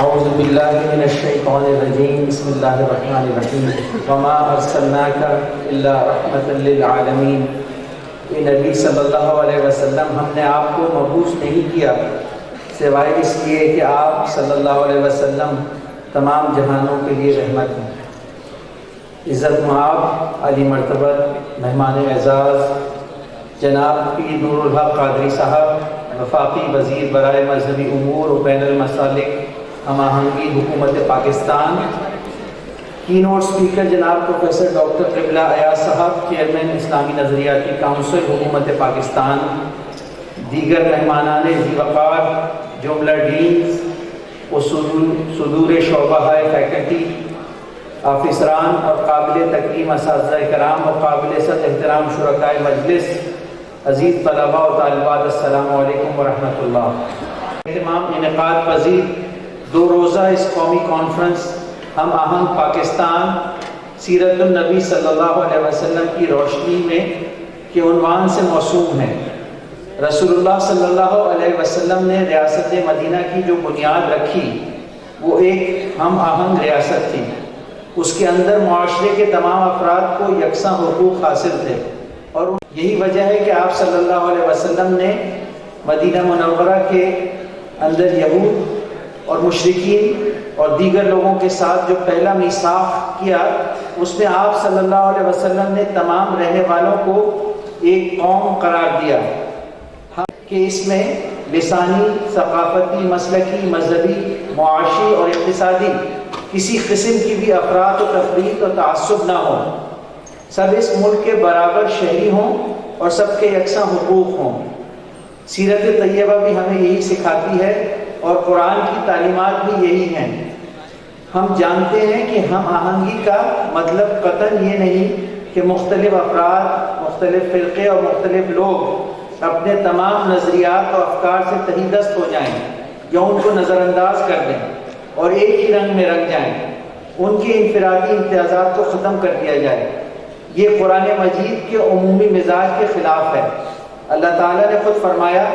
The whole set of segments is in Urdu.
اعوذ باللہ من الشیطان الرجیم بسم اللہ الرحمن الرحیم وما ارسلناک الا رحمۃ للعالمین۔ اے نبی صلی اللہ علیہ وسلم، ہم نے آپ کو مبعوث نہیں کیا سوائے اس لیے کہ آپ صلی اللہ علیہ وسلم تمام جہانوں کے لیے رحمت ہیں۔ عزت مآب علی مرتبت مہمان اعزاز جناب پیر نور الحق قادری صاحب، وفاقی وزیر برائے مذہبی امور و بین المسالک ہم آہنگی حکومت پاکستان، کی نوٹ اسپیکر جناب پروفیسر ڈاکٹر قبلہ ایاز صاحب، چیئرمین اسلامی نظریاتی کونسل حکومت پاکستان، دیگر مہمانان ذی وقار جملہ ڈینز و صدور شعبہ فیکلٹی، آفیسران اور قابل تکریم اساتذہ کرام اور قابل صد احترام شرکائے مجلس، عزیز طلباء و طالبات، السلام علیکم ورحمۃ اللہ۔ اہتمام انعقاد پذیر 2 روزہ اس قومی کانفرنس ہم آہنگ پاکستان سیرت النبی صلی اللہ علیہ وسلم کی روشنی میں کے عنوان سے موسوم ہے۔ رسول اللہ صلی اللہ علیہ وسلم نے ریاست مدینہ کی جو بنیاد رکھی وہ ایک ہم آہنگ ریاست تھی۔ اس کے اندر معاشرے کے تمام افراد کو یکساں حقوق حاصل تھے، اور یہی وجہ ہے کہ آپ صلی اللہ علیہ وسلم نے مدینہ منورہ کے اندر یہود اور مشرکین اور دیگر لوگوں کے ساتھ جو پہلا میثاق کیا، اس میں آپ صلی اللہ علیہ وسلم نے تمام رہنے والوں کو ایک قوم قرار دیا کہ اس میں لسانی، ثقافتی، مسلکی، مذہبی، معاشی اور اقتصادی کسی قسم کی بھی افراط و تفریق اور تعصب نہ ہو، سب اس ملک کے برابر شہری ہوں اور سب کے یکساں حقوق ہوں۔ سیرت طیبہ بھی ہمیں یہی سکھاتی ہے اور قرآن کی تعلیمات بھی یہی ہیں۔ ہم جانتے ہیں کہ ہم آہنگی کا مطلب قطعاً یہ نہیں کہ مختلف افراد، مختلف فرقے اور مختلف لوگ اپنے تمام نظریات اور افکار سے تہی دست ہو جائیں یا ان کو نظر انداز کر دیں اور ایک ہی رنگ میں رنگ جائیں، ان کے انفرادی امتیازات کو ختم کر دیا جائے۔ یہ قرآن مجید کے عمومی مزاج کے خلاف ہے۔ اللہ تعالیٰ نے خود فرمایا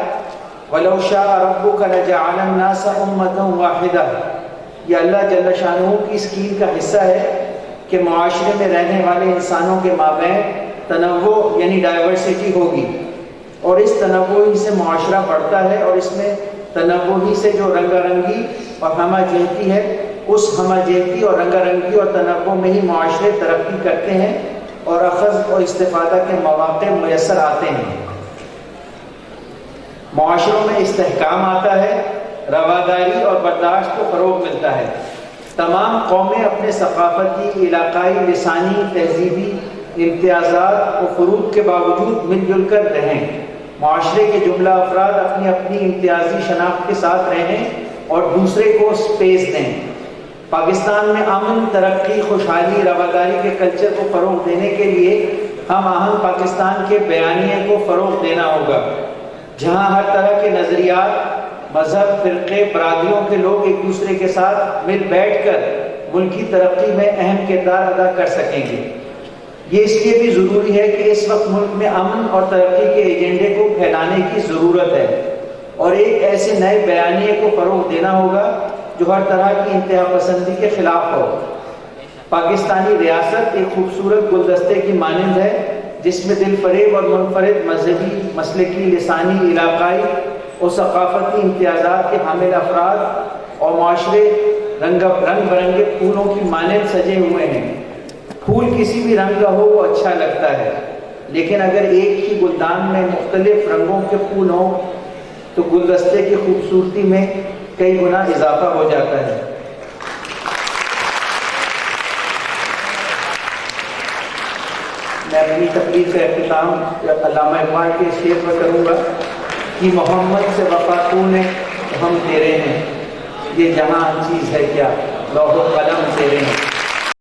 وَلَوْ شَاءَ رَبُّكَ لَجَعَلَ النَّاسَ أُمَّةً وَاحِدَةً۔ یہ اللہ جل شانہ کی اسکیم کا حصہ ہے کہ معاشرے میں رہنے والے انسانوں کے مابین تنوع یعنی ڈائیورسٹی ہوگی، اور اس تنوع ہی سے معاشرہ بڑھتا ہے، اور اس میں تنوع ہی سے جو رنگا رنگی اور ہمہ جہتی ہے، اس ہمہ جہتی اور رنگا رنگی اور تنوع میں ہی معاشرے ترقی کرتے ہیں اور اخذ اور استفادہ کے مواقع میسر آتے ہیں۔ معاشروں میں استحکام آتا ہے، رواداری اور برداشت کو فروغ ملتا ہے۔ تمام قومیں اپنے ثقافتی، علاقائی، لسانی، تہذیبی امتیازات و فروق کے باوجود مل جل کر رہیں۔ معاشرے کے جملہ افراد اپنی اپنی امتیازی شناخت کے ساتھ رہیں اور دوسرے کو سپیس دیں۔ پاکستان میں امن، ترقی، خوشحالی، رواداری کے کلچر کو فروغ دینے کے لیے ہم آہنگ پاکستان کے بیانیے کو فروغ دینا ہوگا، جہاں ہر طرح کے نظریات، مذہب، فرقے، برادریوں کے لوگ ایک دوسرے کے ساتھ مل بیٹھ کر ملکی ترقی میں اہم کردار ادا کر سکیں گے۔ یہ اس لیے بھی ضروری ہے کہ اس وقت ملک میں امن اور ترقی کے ایجنڈے کو پھیلانے کی ضرورت ہے، اور ایک ایسے نئے بیانیے کو فروغ دینا ہوگا جو ہر طرح کی انتہا پسندی کے خلاف ہو۔ پاکستانی ریاست ایک خوبصورت گلدستے کی مانند ہے جس میں دل فریب اور منفرد مذہبی، مسلکی، لسانی، علاقائی اور ثقافتی امتیازات کے حامل افراد اور معاشرے رنگ برنگے پھولوں کی مانند سجے ہوئے ہیں۔ پھول کسی بھی رنگ کا ہو وہ اچھا لگتا ہے، لیکن اگر ایک ہی گلدان میں مختلف رنگوں کے پھول ہوں تو گلدستے کی خوبصورتی میں کئی گنا اضافہ ہو جاتا ہے۔ میں اپنی تقریر کا اختتام علامہ اقبال کے شعر پر کروں گا کہ محمد سے وفا تو نے ہم تیرے ہیں، یہ جہاں چیز ہے کیا لوح و قلم تیرے ہیں۔